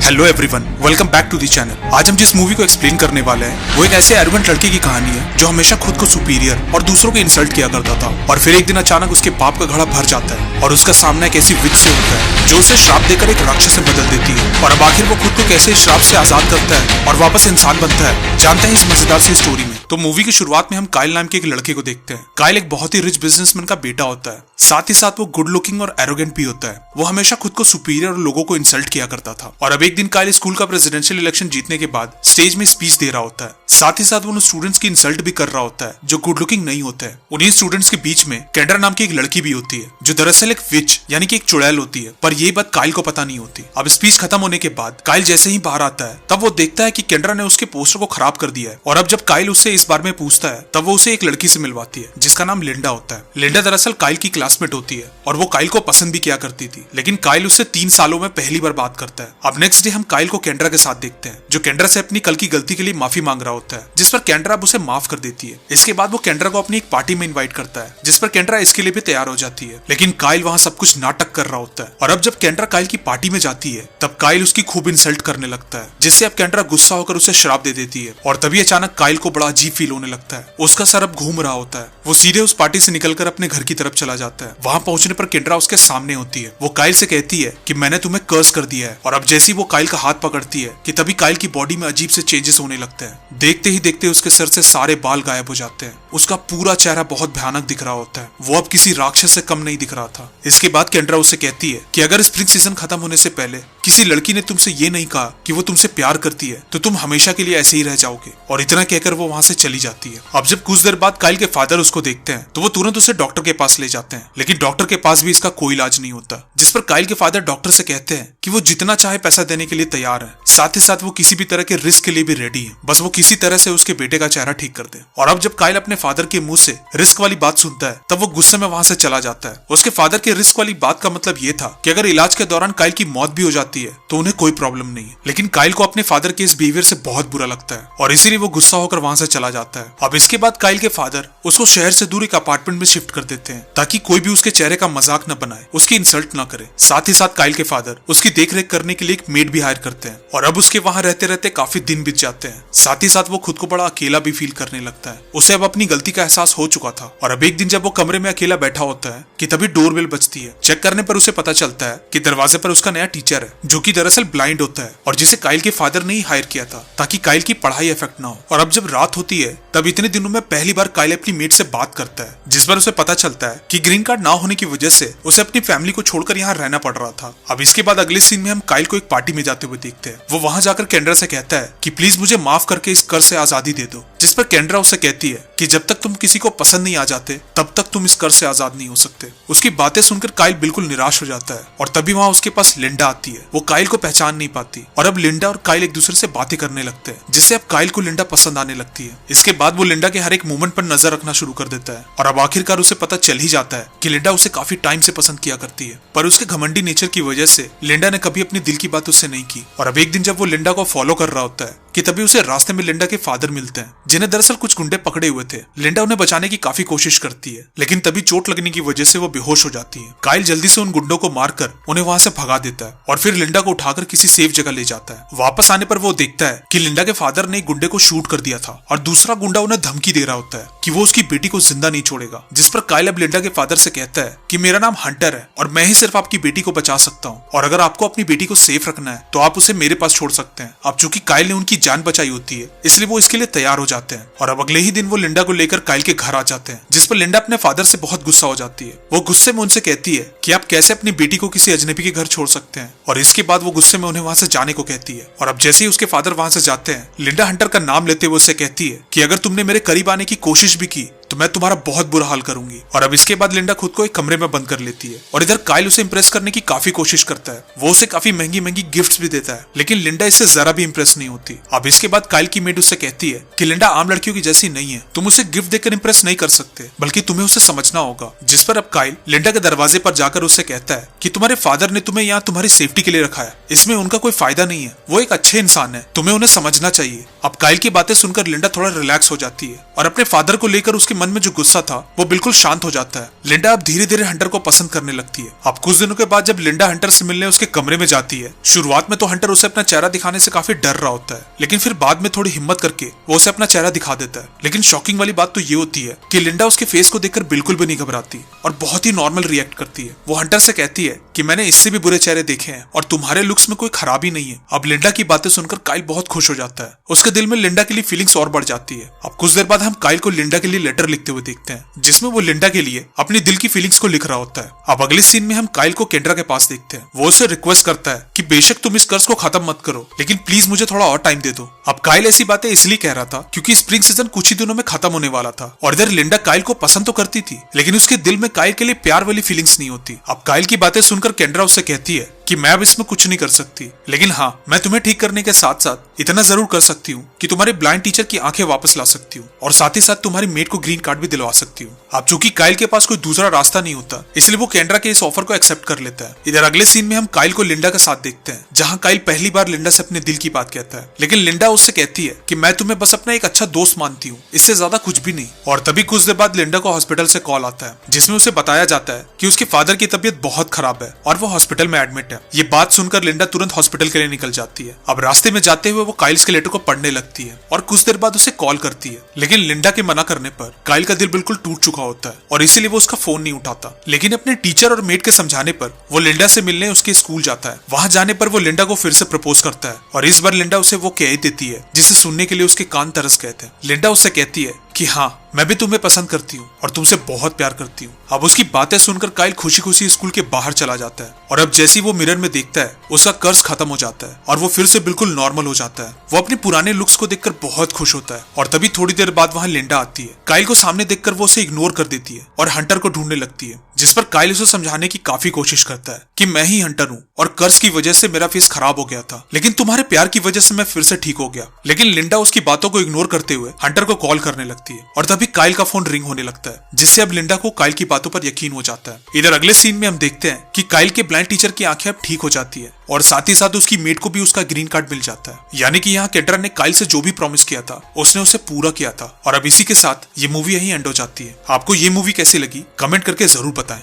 Hello everyone, welcome back to the channel. आज हम जिस मूवी को एक्सप्लेन करने वाले हैं वो एक ऐसे एरोगेंट लड़के की कहानी है जो हमेशा खुद को सुपीरियर और दूसरों को इंसल्ट किया करता था और फिर एक दिन अचानक उसके पाप का घड़ा भर जाता है और उसका सामना एक ऐसी विच से होता है जो उसे श्राप देकर एक राक्षस में बदल देती है। और अब आखिर वो खुद को कैसे इस श्राप से आजाद करता है और वापस इंसान बनता है, जानते हैं इस मजेदार सी स्टोरी में। तो मूवी की शुरुआत में हम काइल नाम के एक लड़के को देखते हैं। काइल एक बहुत ही रिच बिजनेसमैन का बेटा होता है, साथ ही साथ वो गुड लुकिंग और एरोगेंट भी होता है। वो हमेशा खुद को सुपीरियर और लोगों को इंसल्ट किया करता था। और अब एक दिन काइल स्कूल का प्रेसिडेंशियल इलेक्शन जीतने के बाद स्टेज में स्पीच दे रहा होता है, साथ ही साथ वो उन स्टूडेंट्स की इंसल्ट भी कर रहा होता है जो गुड लुकिंग नहीं होते हैं। उन्हीं स्टूडेंट्स के बीच में केंड्रा नाम की एक लड़की भी होती है जो दरअसल एक विच यानी कि एक चुड़ैल होती है, पर ये बात काइल को पता नहीं होती। अब स्पीच खत्म होने के बाद काइल जैसे ही बाहर आता है तब वो देखता है कि केंड्रा ने उसके पोस्टर को खराब कर दिया है। और अब जब काइल उससे इस बारे में पूछता है तब वो उसे एक लड़की से मिलवाती है जिसका नाम लिंडा होता है। लिंडा दरअसल काइल की क्लासमेट होती है और वो काइल को पसंद भी किया करती थी, लेकिन काइल उससे 3 सालों में पहली बार बात करता है। अब नेक्स्ट डे हम काइल को केंड्रा के साथ देखते हैं जो केंड्रा से अपनी कल की गलती के लिए माफी मांग रहा होता है, जिस पर केंड्रा अब उसे माफ कर देती है। इसके बाद वो केंड्रा को अपनी एक पार्टी में इनवाइट करता है जिस पर केंड्रा इसके लिए भी तैयार हो जाती है, लेकिन काइल वहाँ सब कुछ नाटक कर रहा होता है। और अब जब केंड्रा काइल की पार्टी में जाती है तब काइल उसकी खूब इंसल्ट करने लगता है, जिससे अब केंड्रा गुस्सा होकर उसे श्राप दे देती है। और तभी अचानक काइल को बड़ा अजीब फील होने लगता है। उसका सर अब घूम रहा होता है। वो सीधे उस पार्टी से निकलकर अपने घर की तरफ चला जाता है। वहां पहुंचने पर केंड्रा उसके सामने होती है। वो काइल से कहती है कि मैंने तुम्हें कर्स कर दिया है। और अब जैसे ही वो काइल का हाथ पकड़ती है कि तभी काइल की बॉडी में अजीब से चेंजेस होने लगते हैं। देखते ही देखते उसके सर से सारे बाल गायब हो जाते हैं। उसका पूरा चेहरा बहुत भयानक दिख रहा होता है। वो अब किसी राक्षस से कम नहीं दिख रहा था। इसके बाद केंड्रा उससे कहती है कि अगर स्प्रिंग सीजन खत्म होने से पहले किसी लड़की ने तुमसे ये नहीं कहा कि वो तुमसे प्यार करती है तो तुम हमेशा के लिए ऐसे ही रह जाओगे। और इतना कहकर वो वहां से चली जाती है। अब जब कुछ देर बाद काइल के फादर उसको देखते हैं तो वो तुरंत उसे डॉक्टर के पास ले जाते हैं, लेकिन डॉक्टर के पास भी इसका कोई इलाज नहीं होता। जिस पर काइल के फादर डॉक्टर से कहते हैं कि वो जितना चाहे पैसा देने के लिए तैयार है, साथ ही साथ वो किसी भी तरह के रिस्क के लिए भी रेडी है, बस वो किसी तरह से उसके बेटे का चेहरा ठीक कर दे। और अब जब काइल अपने फादर के मुंह से रिस्क वाली बात सुनता है तब वो गुस्से में वहां से चला जाता है। उसके फादर के रिस्क वाली बात का मतलब ये था कि अगर इलाज के दौरान काइल की मौत भी हो जाती है तो उन्हें कोई प्रॉब्लम नहीं है, लेकिन काइल को अपने फादर के इस बिहेवियर से बहुत बुरा लगता है और इसीलिए वो गुस्सा होकर वहां से चला जाता है। अब इसके बाद काइल के फादर उसको शहर से दूर एक अपार्टमेंट में शिफ्ट कर देते हैं ताकि कोई भी उसके चेहरे का मजाक न बनाए, उसकी इंसल्ट न करे। साथ ही साथ काइल के फादर उसकी देखरेख करने के लिए एक मेड भी हायर करते हैं। और अब उसके वहां रहते रहते काफी दिन बीत जाते हैं। साथ ही साथ वो खुद को बड़ा अकेला भी फील करने लगता है। उसे अब अपनी गलती का एहसास हो चुका था। और अब एक दिन जब वो कमरे में अकेला बैठा होता है कि तभी डोरबेल बजती है। चेक करने पर उसे पता चलता है कि दरवाजे पर उसका नया टीचर है जो कि दरअसल ब्लाइंड होता है और जिसे काइल के फादर ने ही हायर किया था ताकि काइल की पढ़ाई इफेक्ट ना हो। और अब जब रात होती है तब इतने दिनों में पहली बार काइल अपनी मेट से बात करता है, जिस पर उसे पता चलता है कि ग्रीन कार्ड ना होने की वजह से उसे अपनी फैमिली को छोड़कर यहाँ रहना पड़ रहा था। अब इसके बाद अगले सीन में हम काइल को एक पार्टी में जाते हुए देखते हैं। वो वहां जाकर केंड्रा से कहता है कि प्लीज मुझे माफ करके इस कर्ज से आजादी दे दो, जिस पर केंड्रा उसे कहती है कि जब तक तुम किसी को पसंद नहीं आ जाते तब तक तुम इस कर्ज से आजाद नहीं हो सकते। उसकी बातें सुनकर काइल बिल्कुल निराश हो जाता है और तभी वहां उसके पास लिंडा आती है। वो काइल को पहचान नहीं पाती और अब लिंडा और काइल एक दूसरे से बातें करने लगते हैं, जिससे अब काइल को लिंडा पसंद आने लगती है। इसके बाद वो लिंडा के हर एक मूवमेंट पर नजर रखना शुरू कर देता है और अब आखिरकार उसे पता चल ही जाता है कि लिंडा उसे काफी टाइम से पसंद किया करती है, पर उसके घमंडी नेचर की वजह से लिंडा ने कभी अपनी दिल की बात उससे नहीं की। और अब एक दिन जब वो लिंडा को फॉलो कर रहा होता है कि तभी उसे रास्ते में लिंडा के फादर मिलते हैं, जिन्हें दरअसल कुछ गुंडे पकड़े हुए थे। लिंडा उन्हें बचाने की काफी कोशिश करती है, लेकिन तभी चोट लगने की वजह से वो बेहोश हो जाती है। काइल जल्दी से उन गुंडों को मारकर उन्हें वहां से भगा देता है और फिर लिंडा को उठाकर किसी सेफ जगह ले जाता है। वापस आने पर वो देखता है कि लिंडा के फादर ने एक गुंडे को शूट कर दिया था और दूसरा गुंडा उन्हें धमकी दे रहा होता है कि वो उसकी बेटी को जिंदा नहीं छोड़ेगा। जिस पर काइल अब लिंडा के फादर से कहता है कि मेरा नाम हंटर है और मैं ही सिर्फ आपकी बेटी को बचा सकता हूँ, और अगर आपको अपनी बेटी को सेफ रखना है तो आप उसे मेरे पास छोड़ सकते हैं। अब चूंकि काइल ने उनकी जान बचाई होती है इसलिए वो इसके लिए तैयार हो जाते हैं। और अब अगले ही दिन वो लिंडा को लेकर काइल के घर आ जाते हैं, जिस पर लिंडा अपने फादर से बहुत गुस्सा हो जाती है। वो गुस्से में उनसे कहती है कि आप कैसे अपनी बेटी को किसी अजनबी के घर छोड़ सकते हैं, और इसके बाद वो गुस्से में उन्हें वहां से जाने को कहती है। और अब जैसे ही उसके फादर वहां से जाते हैं, लिंडा हंटर का नाम लेते हुए उससे कहती है कि अगर तुमने मेरे करीब आने की कोशिश भी की तो मैं तुम्हारा बहुत बुरा हाल करूंगी। और अब इसके बाद लिंडा खुद को एक कमरे में बंद कर लेती है और इधर काइल उसे इंप्रेस करने की काफी कोशिश करता है। वो उसे काफी महंगी महंगी गिफ्ट्स भी देता है, लेकिन लिंडा इससे जरा भी इंप्रेस नहीं होती। अब इसके बाद काइल की मेड उससे कहती है कि लिंडा आम लड़कियों की जैसी नहीं है, तुम उसे गिफ्ट देकर इंप्रेस नहीं कर सकते, बल्कि तुम्हें उसे समझना होगा। जिस पर अब काइल लिंडा के दरवाजे पर जाकर उससे कहता है कि तुम्हारे फादर ने तुम्हें यहाँ तुम्हारी सेफ्टी के लिए रखा है, इसमें उनका कोई फायदा नहीं है, वो एक अच्छे इंसान है, तुम्हें उन्हें समझना चाहिए। अब काइल की बातें सुनकर लिंडा थोड़ा रिलैक्स हो जाती है और अपने फादर को लेकर उसके मन में जो गुस्सा था वो बिल्कुल शांत हो जाता है। लिंडा अब धीरे धीरे हंटर को पसंद करने लगती है। अब कुछ दिनों के बाद जब लिंडा हंटर से मिलने उसके कमरे में जाती है, शुरुआत में तो हंटर उसे अपना चेहरा दिखाने से काफी डर रहा होता है, लेकिन फिर बाद में थोड़ी हिम्मत करके वो उसे अपना चेहरा दिखा देता है। लेकिन शॉकिंग वाली बात तो ये होती है कि लिंडा उसके फेस को देखकर बिल्कुल भी नहीं घबराती और बहुत ही नॉर्मल रिएक्ट करती है। वो हंटर से कहती है कि मैंने इससे भी बुरे चेहरे देखे हैं और तुम्हारे लुक्स में कोई खराबी नहीं है। अब लिंडा की बातें सुनकर काइल बहुत खुश हो जाता है। उसके दिल में लिंडा के लिए फीलिंग्स और बढ़ जाती है। अब कुछ देर बाद हम काइल को लिंडा के लिए लेटर लिखते हुए देखते हैं, जिसमें वो लिंडा के लिए अपनी दिल की फीलिंग्स को लिख रहा होता है। अब अगले सीन में हम काइल को केंड्रा के पास देखते हैं। वो उसे रिक्वेस्ट करता है कि बेशक तुम इस कर्ज को खत्म मत करो, लेकिन प्लीज मुझे थोड़ा और टाइम दे दो। अब काइल ऐसी बातें इसलिए कह रहा था क्योंकि स्प्रिंग सीजन कुछ ही दिनों में खत्म होने वाला था और इधर लिंडा काइल को पसंद तो करती थी, लेकिन उसके दिल में काइल के लिए प्यार वाली फीलिंग्स नहीं होती। अब काइल की बातें सुनकर केंड्रा उससे कहती है कि मैं अब इसमें कुछ नहीं कर सकती, लेकिन हाँ, मैं तुम्हें ठीक करने के साथ साथ इतना जरूर कर सकती हूँ कि तुम्हारे ब्लाइंड टीचर की आंखें वापस ला सकती हूँ और साथ ही साथ तुम्हारी मेड को ग्रीन कार्ड भी दिलवा सकती हूँ। अब चूंकि काइल के पास कोई दूसरा रास्ता नहीं होता, इसलिए वो केंड्रा के इस ऑफर को एक्सेप्ट कर लेता है। इधर अगले सीन में हम काइल को लिंडा के साथ देखते हैं, जहाँ काइल पहली बार लिंडा से अपने दिल की बात कहता है, लेकिन लिंडा उससे कहती है कि मैं तुम्हें बस अपना एक अच्छा दोस्त मानती हूँ, इससे ज्यादा कुछ भी नहीं। और तभी कुछ देर बाद लिंडा को हॉस्पिटल से कॉल आता है, जिसमें उसे बताया जाता है कि उसके फादर की तबीयत बहुत खराब है और वो हॉस्पिटल में एडमिट है। ये बात सुनकर लिंडा तुरंत हॉस्पिटल के लिए निकल जाती है। अब रास्ते में जाते हुए वो काइल के लेटर को पढ़ने लगती है और कुछ देर बाद उसे कॉल करती है, लेकिन लिंडा के मना करने पर काइल का दिल बिल्कुल टूट चुका होता है और इसीलिए वो उसका फोन नहीं उठाता। लेकिन अपने टीचर और मेट के समझाने पर वो लिंडा से मिलने उसके स्कूल जाता है। वहां जाने पर वो लिंडा को फिर से प्रपोज करता है और इस बार लिंडा उसे वो कह देती है जिसे सुनने के लिए उसके कान तरस गए थे। लिंडा उससे कहती है कि हाँ, मैं भी तुम्हें पसंद करती हूँ और तुमसे बहुत प्यार करती हूँ। अब उसकी बातें सुनकर काइल खुशी खुशी स्कूल के बाहर चला जाता है और अब जैसे वो मिरर में देखता है, उसका कर्ज खत्म हो जाता है और वो फिर से बिल्कुल नॉर्मल हो जाता है। वो अपने पुराने लुक्स को देखकर बहुत खुश होता है और तभी थोड़ी देर बाद वहाँ लिंडा आती है। काइल को सामने देखकर वो उसे इग्नोर कर देती है और हंटर को ढूंढने लगती है, जिस पर काइल उसे समझाने की काफी कोशिश करता है कि मैं ही हंटर हूँ और कर्ज की वजह से मेरा फेस खराब हो गया था, लेकिन तुम्हारे प्यार की वजह से मैं फिर से ठीक हो गया। लेकिन लिंडा उसकी बातों को इग्नोर करते हुए हंटर को कॉल करने लगती है और तभी काइल का फोन रिंग होने लगता है, जिससे अब लिंडा को काइल की बातों पर यकीन हो जाता है। इधर अगले सीन में हम देखते हैं कि काइल के ब्लाइंड टीचर की आंखें अब ठीक हो जाती है और साथ ही साथ उसकी मेट को भी उसका ग्रीन कार्ड मिल जाता है। यानी कि यहाँ केंड्रा ने काइल से जो भी प्रॉमिस किया था उसने उसे पूरा किया था। और अब इसी के साथ ये मूवी यहीं एंड हो जाती है। आपको ये मूवी कैसी लगी कमेंट करके जरूर बताएं।